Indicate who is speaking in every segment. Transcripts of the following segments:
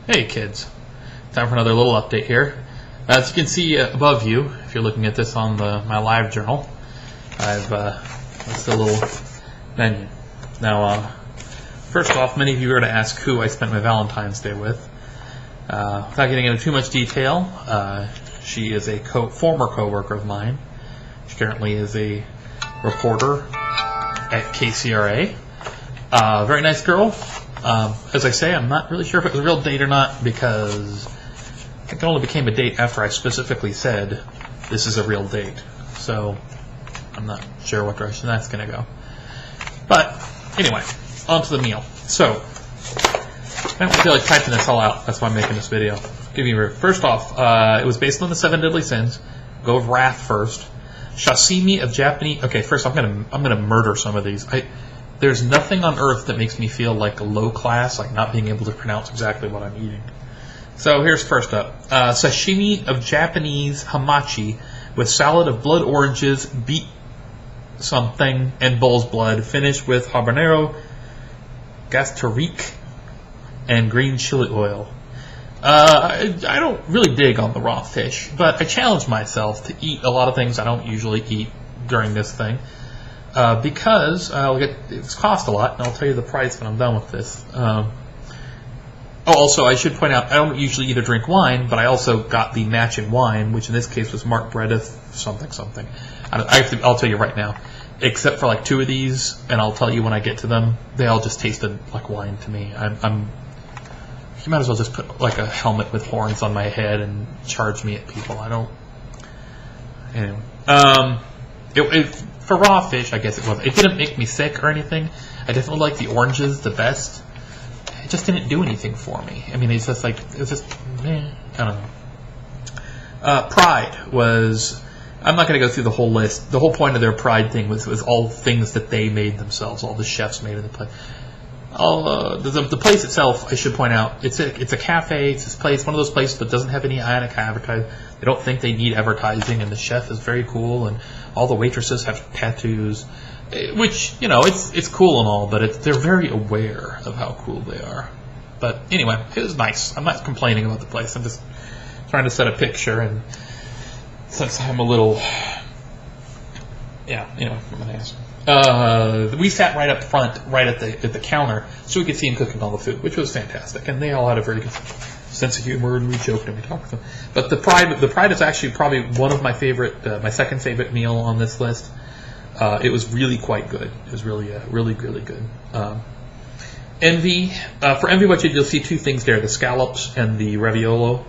Speaker 1: Hey kids, time for another little update here. As you can see above you, if you're looking at this on my live journal, I've that's the little menu. Now, first off, many of you are going to ask who I spent my Valentine's Day with. Without getting into too much detail, she is a former co-worker of mine. She currently is a reporter at KCRA. Very nice girl. As I say, I'm not really sure if it was a real date or not because it only became a date after I specifically said this is a real date. So I'm not sure what direction that's going to go. But anyway, on to the meal. So I don't feel like typing this all out. That's why I'm making this video. First off, it was based on the 7 deadly sins. Go with wrath first. Sashimi of Japanese. Okay, first I'm gonna murder some of these. There's nothing on earth that makes me feel like a low class, like not being able to pronounce exactly what I'm eating. So here's first up. Sashimi of Japanese hamachi with salad of blood oranges, beet something, and bull's blood, finished with habanero, gastrique, and green chili oil. I don't really dig on the raw fish, but I challenge myself to eat a lot of things I don't usually eat during this thing. Because it's cost a lot, and I'll tell you the price when I'm done with this. Also, I should point out, I don't usually either drink wine, but I also got the matching wine, which in this case was Mark Bredeth something. I'll tell you right now. Except for like 2 of these, and I'll tell you when I get to them, they all just tasted like wine to me. You might as well just put like a helmet with horns on my head and charge me at people. Anyway. For raw fish, I guess it was. It didn't make me sick or anything. I definitely like the oranges the best. It just didn't do anything for me. I mean, I don't know. Pride was. I'm not going to go through the whole list. The whole point of their Pride thing was all things that they made themselves. All the chefs made in the place. The place itself, I should point out, it's a cafe. It's this place, one of those places that doesn't have any ionic advertising. They don't think they need advertising, and the chef is very cool, and all the waitresses have tattoos, which, it's cool and all, but they're very aware of how cool they are. But anyway, it was nice. I'm not complaining about the place. I'm just trying to set a picture, and since I'm a little, I'm an ass. We sat right up front, right at the counter, so we could see them cooking all the food, which was fantastic. And they all had a very good sense of humor, and we joked and we talked to them. But the Pride is actually probably one of my favorite, my second favorite meal on this list. It was really quite good. It was really, really, really good. Envy, for Envy, you'll see 2 things there: the scallops and the raviolo.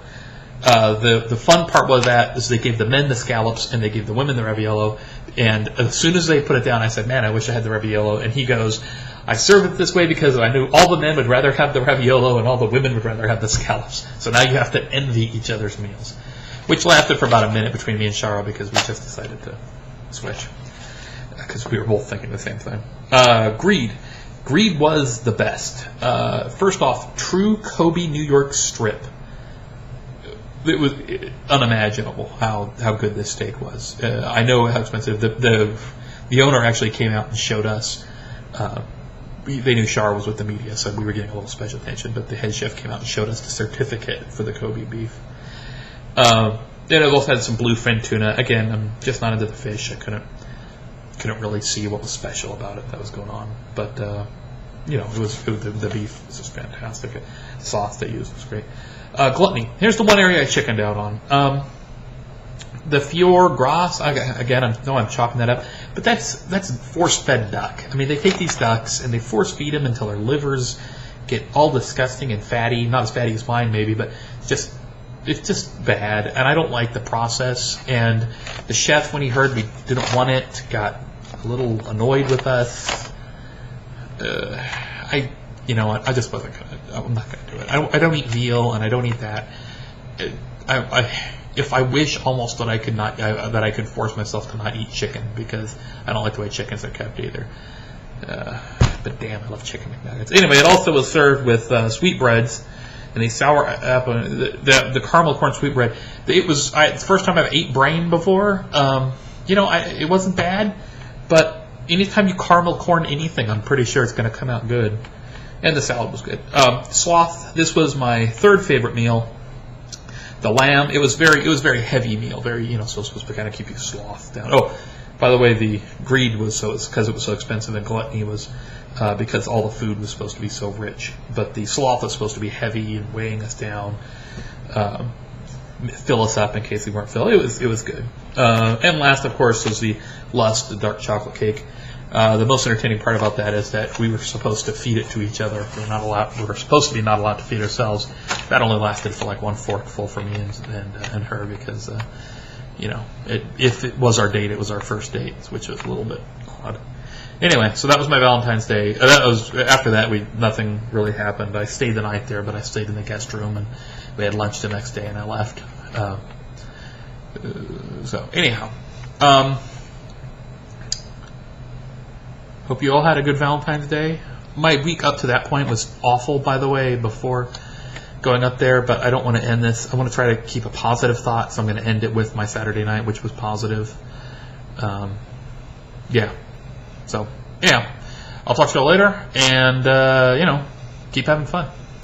Speaker 1: The fun part is they gave the men the scallops and they gave the women the raviolo. And as soon as they put it down, I said, "Man, I wish I had the raviolo." And he goes, "I served it this way because I knew all the men would rather have the raviolo and all the women would rather have the scallops. So now you have to envy each other's meals," which lasted for about a minute between me and Shara because we just decided to switch because we were both thinking the same thing. Greed was the best. First off, true Kobe New York strip. It was unimaginable how good this steak was. I know how expensive. The owner actually came out and showed us. They knew Shar was with the media, so we were getting a little special attention. But the head chef came out and showed us the certificate for the Kobe beef. Then it also had some bluefin tuna. Again, I'm just not into the fish. I couldn't really see what was special about it that was going on. But the beef was just fantastic. The sauce they used was great. Gluttony. Here's the one area I chickened out on. The foie gras. Again, I'm chopping that up, but that's force-fed duck. I mean, they take these ducks and they force-feed them until their livers get all disgusting and fatty. Not as fatty as mine, maybe, but it's just bad. And I don't like the process. And the chef, when he heard we didn't want it, got a little annoyed with us. I just wasn't gonna. I'm not gonna do it. I don't eat veal, and I don't eat that. If I wish almost that I could force myself to not eat chicken because I don't like the way chickens are kept either. But damn, I love chicken McNuggets. Anyway, it also was served with sweetbreads and these sour apple, the caramel corn sweetbread. It's the first time I've ate brain before. It wasn't bad, but anytime you caramel corn anything, I'm pretty sure it's going to come out good. And the salad was good. Sloth. This was my third favorite meal. The lamb. It was very heavy meal. Very, so it's supposed to kind of keep you sloth down. Oh, by the way, the greed was because it was so expensive, and gluttony was because all the food was supposed to be so rich. But the sloth was supposed to be heavy and weighing us down, fill us up in case we weren't filled. It was good. And last, of course, was the Lust, the dark chocolate cake. The most entertaining part about that is that we were supposed to feed it to each other. We were supposed to be not allowed to feed ourselves. That only lasted for like one forkful for me and her because, if it was our date, it was our first date, which was a little bit odd. Anyway, so that was my Valentine's Day. After that, nothing really happened. I stayed the night there, but I stayed in the guest room, and we had lunch the next day, and I left. So anyhow. Hope you all had a good Valentine's Day. My week up to that point was awful, by the way, before going up there, but I don't want to end this. I want to try to keep a positive thought, so I'm going to end it with my Saturday night, which was positive. So, yeah. I'll talk to you all later, and, keep having fun.